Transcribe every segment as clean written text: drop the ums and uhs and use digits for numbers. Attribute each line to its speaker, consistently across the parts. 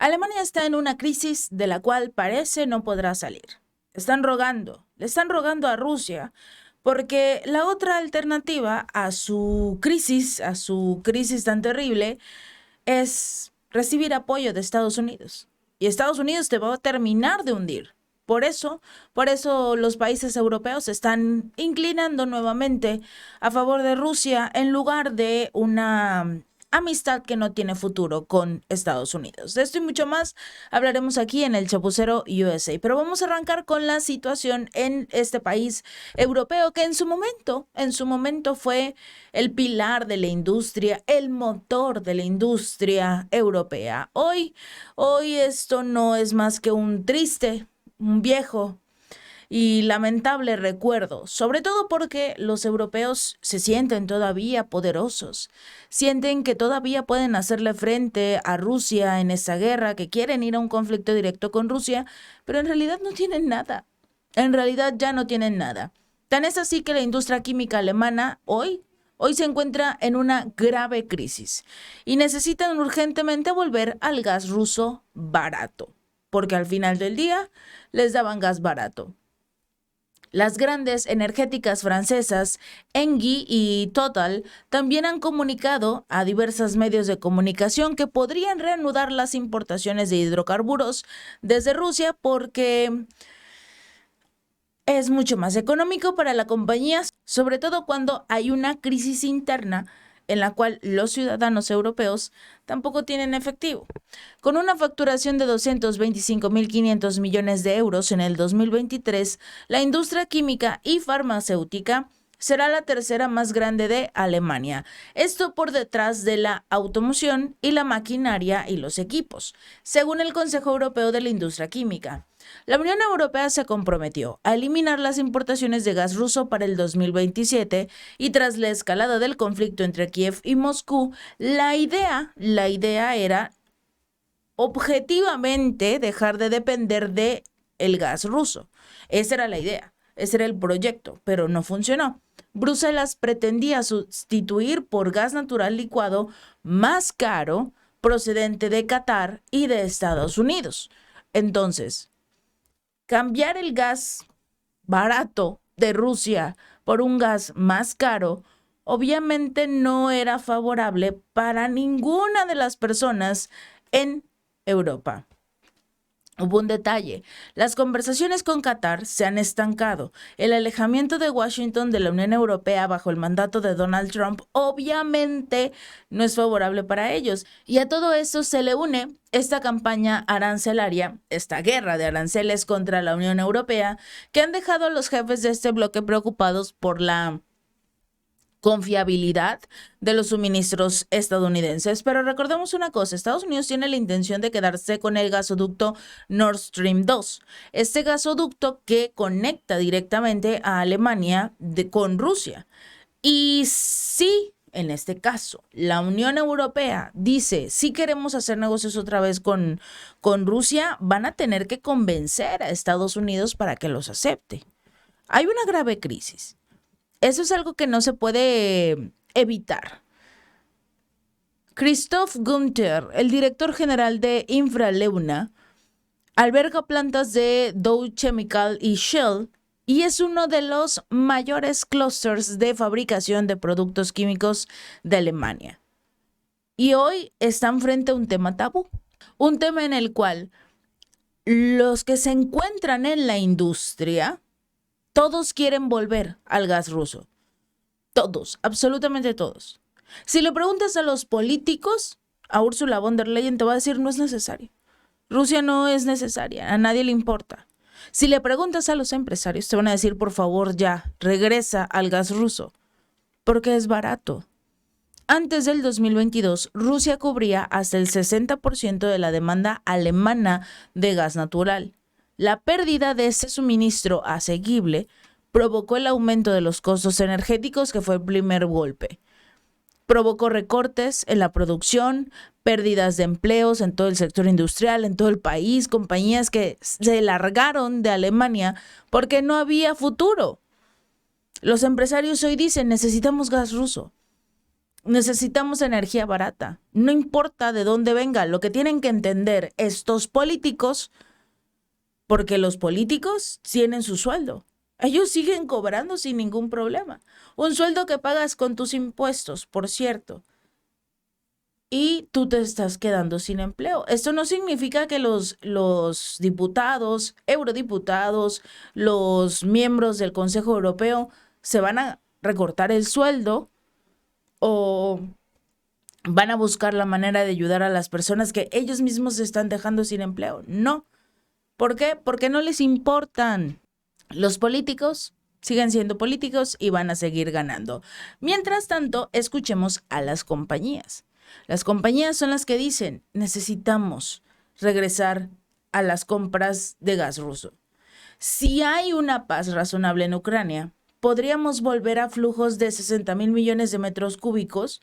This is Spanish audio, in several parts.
Speaker 1: Alemania está en una crisis de la cual parece no podrá salir. Le están rogando a Rusia, porque la otra alternativa a su crisis tan terrible, es recibir apoyo de Estados Unidos. Y Estados Unidos te va a terminar de hundir. Por eso los países europeos se están inclinando nuevamente a favor de Rusia en lugar de una amistad que no tiene futuro con Estados Unidos. De esto y mucho más hablaremos aquí en el Chapucero USA. Pero vamos a arrancar con la situación en este país europeo que en su momento fue el pilar de la industria, el motor de la industria europea. Hoy esto no es más que un viejo y lamentable recuerdo, sobre todo porque los europeos se sienten todavía poderosos, sienten que todavía pueden hacerle frente a Rusia en esa guerra, que quieren ir a un conflicto directo con Rusia, pero en realidad no tienen nada. En realidad ya no tienen nada. Tan es así que la industria química alemana hoy se encuentra en una grave crisis y necesitan urgentemente volver al gas ruso barato, porque al final del día les daban gas barato. Las grandes energéticas francesas Engie y Total también han comunicado a diversos medios de comunicación que podrían reanudar las importaciones de hidrocarburos desde Rusia porque es mucho más económico para la compañía, sobre todo cuando hay una crisis interna en la cual los ciudadanos europeos tampoco tienen efectivo. Con una facturación de 225.500 millones de euros en el 2023, la industria química y farmacéutica será la tercera más grande de Alemania. Esto por detrás de la automoción y la maquinaria y los equipos, según el Consejo Europeo de la Industria Química. La Unión Europea se comprometió a eliminar las importaciones de gas ruso para el 2027 y tras la escalada del conflicto entre Kiev y Moscú, la idea era objetivamente dejar de depender de el gas ruso. Esa era la idea, ese era el proyecto, pero no funcionó. Bruselas pretendía sustituir por gas natural licuado más caro procedente de Qatar y de Estados Unidos. Entonces, cambiar el gas barato de Rusia por un gas más caro, obviamente no era favorable para ninguna de las personas en Europa. Hubo un detalle, las conversaciones con Qatar se han estancado. El alejamiento de Washington de la Unión Europea bajo el mandato de Donald Trump obviamente no es favorable para ellos. Y a todo esto se le une esta campaña arancelaria, esta guerra de aranceles contra la Unión Europea, que han dejado a los jefes de este bloque preocupados por la confiabilidad de los suministros estadounidenses. Pero recordemos una cosa, Estados Unidos tiene la intención de quedarse con el gasoducto Nord Stream 2, este gasoducto que conecta directamente a Alemania con Rusia. Y sí, en este caso, la Unión Europea dice, si queremos hacer negocios otra vez con Rusia, van a tener que convencer a Estados Unidos para que los acepte. Hay una grave crisis. Eso es algo que no se puede evitar. Christoph Günther, el director general de Infraleuna, alberga plantas de Dow Chemical y Shell y es uno de los mayores clústeres de fabricación de productos químicos de Alemania. Y hoy están frente a un tema tabú, un tema en el cual los que se encuentran en la industria, todos quieren volver al gas ruso. Todos, absolutamente todos. Si le preguntas a los políticos, a Ursula von der Leyen te va a decir no es necesario. Rusia no es necesaria, a nadie le importa. Si le preguntas a los empresarios, te van a decir por favor ya, regresa al gas ruso, porque es barato. Antes del 2022, Rusia cubría hasta el 60% de la demanda alemana de gas natural. La pérdida de ese suministro asequible provocó el aumento de los costos energéticos, que fue el primer golpe. Provocó recortes en la producción, pérdidas de empleos en todo el sector industrial, en todo el país, compañías que se largaron de Alemania porque no había futuro. Los empresarios hoy dicen, necesitamos gas ruso. Necesitamos energía barata. No importa de dónde venga. Lo que tienen que entender estos políticos, porque los políticos tienen su sueldo. Ellos siguen cobrando sin ningún problema. Un sueldo que pagas con tus impuestos, por cierto. Y tú te estás quedando sin empleo. Esto no significa que los diputados, eurodiputados, los miembros del Consejo Europeo se van a recortar el sueldo o van a buscar la manera de ayudar a las personas que ellos mismos se están dejando sin empleo. No. ¿Por qué? Porque no les importan. Los políticos siguen siendo políticos y van a seguir ganando. Mientras tanto, escuchemos a las compañías. Las compañías son las que dicen, necesitamos regresar a las compras de gas ruso. Si hay una paz razonable en Ucrania, podríamos volver a flujos de 60,000 millones de metros cúbicos,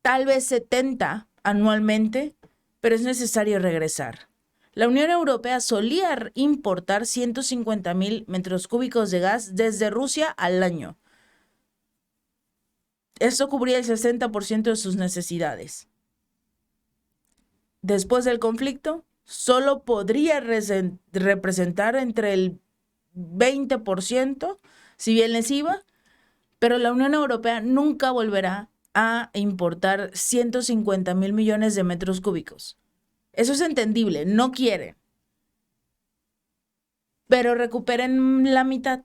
Speaker 1: tal vez 70 anualmente, pero es necesario regresar. La Unión Europea solía importar 150,000 metros cúbicos de gas desde Rusia al año. Esto cubría el 60% de sus necesidades. Después del conflicto, solo podría representar entre el 20%, si bien les iba, pero la Unión Europea nunca volverá a importar 150,000 millones de metros cúbicos. Eso es entendible, no quieren. Pero recuperen la mitad,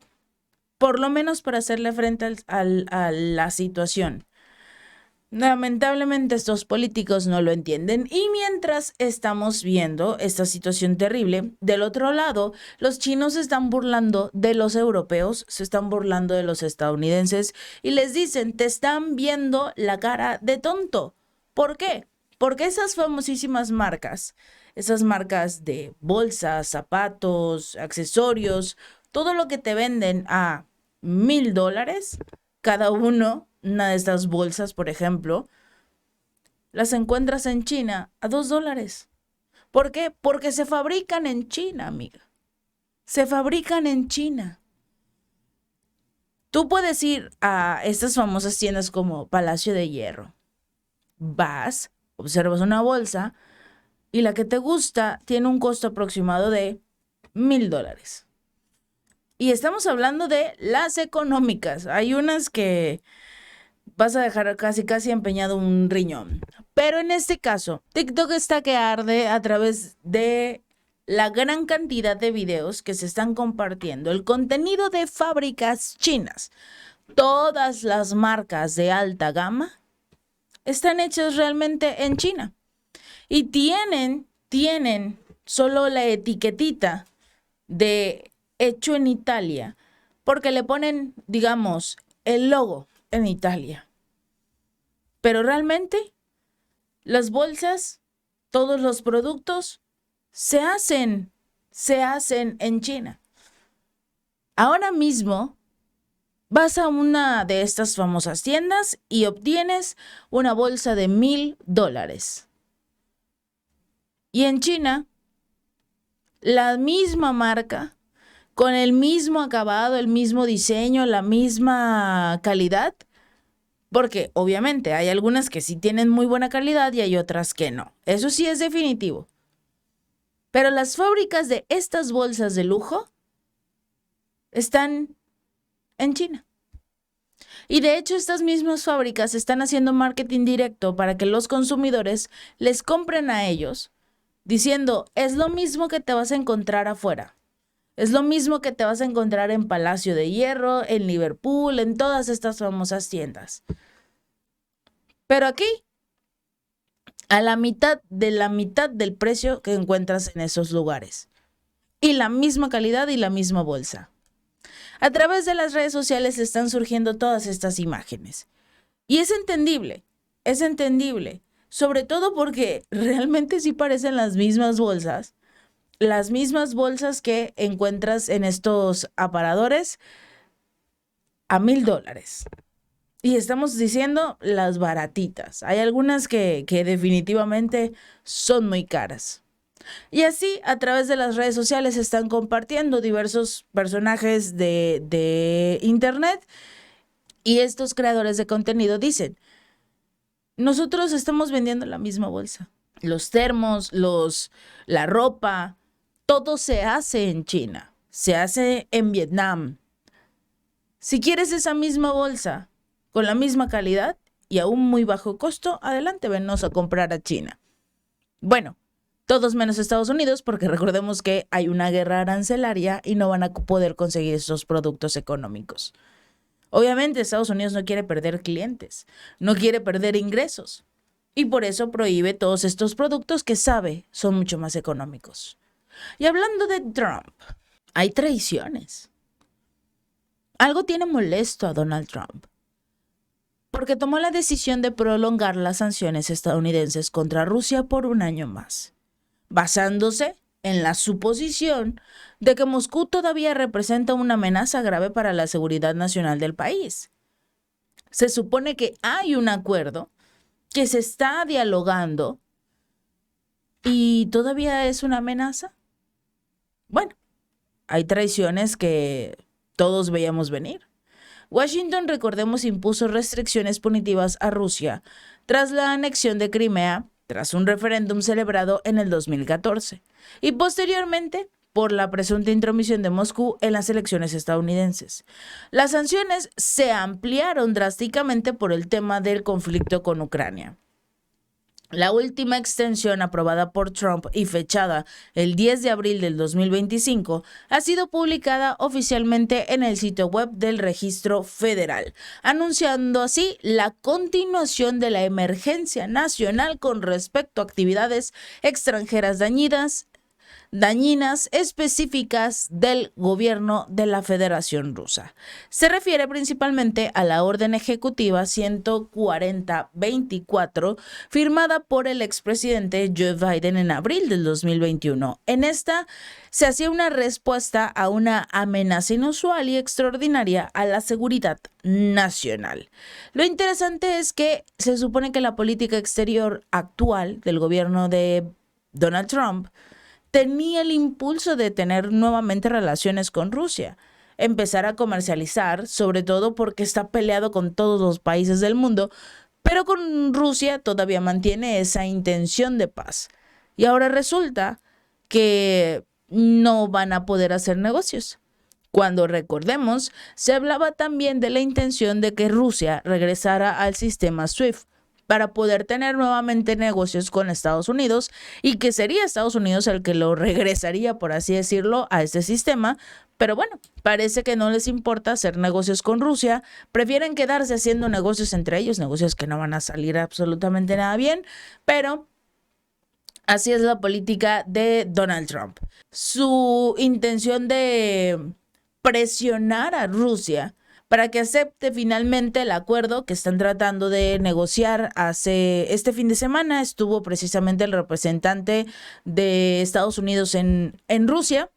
Speaker 1: por lo menos para hacerle frente a la situación. Lamentablemente estos políticos no lo entienden y mientras estamos viendo esta situación terrible, del otro lado, los chinos se están burlando de los europeos, se están burlando de los estadounidenses y les dicen, te están viendo la cara de tonto. ¿Por qué? Porque esas famosísimas marcas, esas marcas de bolsas, zapatos, accesorios, todo lo que te venden a $1,000 cada uno, una de estas bolsas, por ejemplo, las encuentras en China a $2. ¿Por qué? Porque se fabrican en China, amiga. Se fabrican en China. Tú puedes ir a estas famosas tiendas como Palacio de Hierro. Vas, observas una bolsa y la que te gusta tiene un costo aproximado de $1,000. Y estamos hablando de las económicas. Hay unas que vas a dejar casi empeñado un riñón. Pero en este caso, TikTok está que arde a través de la gran cantidad de videos que se están compartiendo. El contenido de fábricas chinas. Todas las marcas de alta gama están hechas realmente en China. Y tienen solo la etiquetita de hecho en Italia, porque le ponen, digamos, el logo en Italia. Pero realmente, las bolsas, todos los productos, se hacen en China. Ahora mismo, vas a una de estas famosas tiendas y obtienes una bolsa de $1,000. Y en China, la misma marca, con el mismo acabado, el mismo diseño, la misma calidad, porque obviamente hay algunas que sí tienen muy buena calidad y hay otras que no. Eso sí es definitivo. Pero las fábricas de estas bolsas de lujo están en China. Y de hecho estas mismas fábricas están haciendo marketing directo para que los consumidores les compren a ellos, diciendo, es lo mismo que te vas a encontrar afuera. Es lo mismo que te vas a encontrar en Palacio de Hierro, en Liverpool, en todas estas famosas tiendas. Pero aquí, a la mitad del precio que encuentras en esos lugares. Y la misma calidad y la misma bolsa. A través de las redes sociales están surgiendo todas estas imágenes. Y es entendible, sobre todo porque realmente sí parecen las mismas bolsas que encuentras en estos aparadores a $1,000. Y estamos diciendo las baratitas. Hay algunas que definitivamente son muy caras. Y así, a través de las redes sociales se están compartiendo diversos personajes de internet y estos creadores de contenido dicen, nosotros estamos vendiendo la misma bolsa. Los termos, la ropa, todo se hace en China, se hace en Vietnam. Si quieres esa misma bolsa con la misma calidad y a un muy bajo costo, adelante, venos a comprar a China. Bueno, todos menos Estados Unidos, porque recordemos que hay una guerra arancelaria y no van a poder conseguir esos productos económicos. Obviamente Estados Unidos no quiere perder clientes, no quiere perder ingresos y por eso prohíbe todos estos productos que sabe son mucho más económicos. Y hablando de Trump, hay traiciones. Algo tiene molesto a Donald Trump porque tomó la decisión de prolongar las sanciones estadounidenses contra Rusia por un año más, basándose en la suposición de que Moscú todavía representa una amenaza grave para la seguridad nacional del país. Se supone que hay un acuerdo, que se está dialogando y todavía es una amenaza. Bueno, hay traiciones que todos veíamos venir. Washington, recordemos, impuso restricciones punitivas a Rusia tras la anexión de Crimea, tras un referéndum celebrado en el 2014, y posteriormente por la presunta intromisión de Moscú en las elecciones estadounidenses. Las sanciones se ampliaron drásticamente por el tema del conflicto con Ucrania. La última extensión aprobada por Trump y fechada el 10 de abril del 2025 ha sido publicada oficialmente en el sitio web del Registro Federal, anunciando así la continuación de la emergencia nacional con respecto a actividades extranjeras dañinas específicas del gobierno de la Federación Rusa. Se refiere principalmente a la orden ejecutiva 140-24 firmada por el expresidente Joe Biden en abril del 2021. En esta se hacía una respuesta a una amenaza inusual y extraordinaria a la seguridad nacional. Lo interesante es que se supone que la política exterior actual del gobierno de Donald Trump tenía el impulso de tener nuevamente relaciones con Rusia, empezar a comercializar, sobre todo porque está peleado con todos los países del mundo, pero con Rusia todavía mantiene esa intención de paz. Y ahora resulta que no van a poder hacer negocios. Cuando recordemos, se hablaba también de la intención de que Rusia regresara al sistema SWIFT, para poder tener nuevamente negocios con Estados Unidos y que sería Estados Unidos el que lo regresaría, por así decirlo, a este sistema. Pero bueno, parece que no les importa hacer negocios con Rusia, prefieren quedarse haciendo negocios entre ellos, negocios que no van a salir absolutamente nada bien, pero así es la política de Donald Trump. Su intención de presionar a Rusia para que acepte finalmente el acuerdo que están tratando de negociar. Este fin de semana estuvo precisamente el representante de Estados Unidos en Rusia.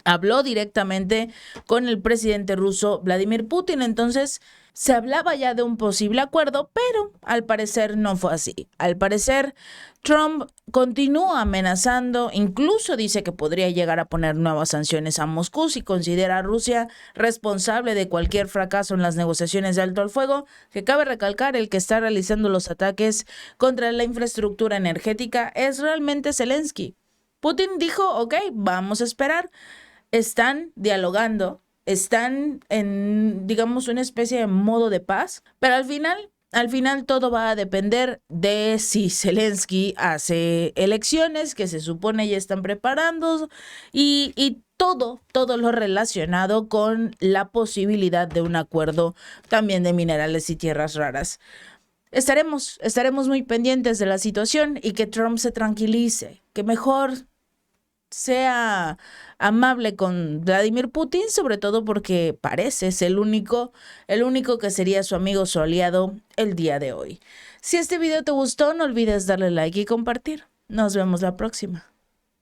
Speaker 1: Habló directamente con el presidente ruso Vladimir Putin, entonces se hablaba ya de un posible acuerdo, pero al parecer no fue así. Al parecer Trump continúa amenazando, incluso dice que podría llegar a poner nuevas sanciones a Moscú si considera a Rusia responsable de cualquier fracaso en las negociaciones de alto al fuego, que cabe recalcar el que está realizando los ataques contra la infraestructura energética es realmente Zelensky. Putin dijo, ok, vamos a esperar. Están dialogando, están en, digamos, una especie de modo de paz, pero al final todo va a depender de si Zelensky hace elecciones, que se supone ya están preparando, y todo lo relacionado con la posibilidad de un acuerdo también de minerales y tierras raras. Estaremos muy pendientes de la situación y que Trump se tranquilice, que mejor sea amable con Vladimir Putin, sobre todo porque parece ser el único que sería su amigo, su aliado el día de hoy. Si este video te gustó, no olvides darle like y compartir. Nos vemos la próxima.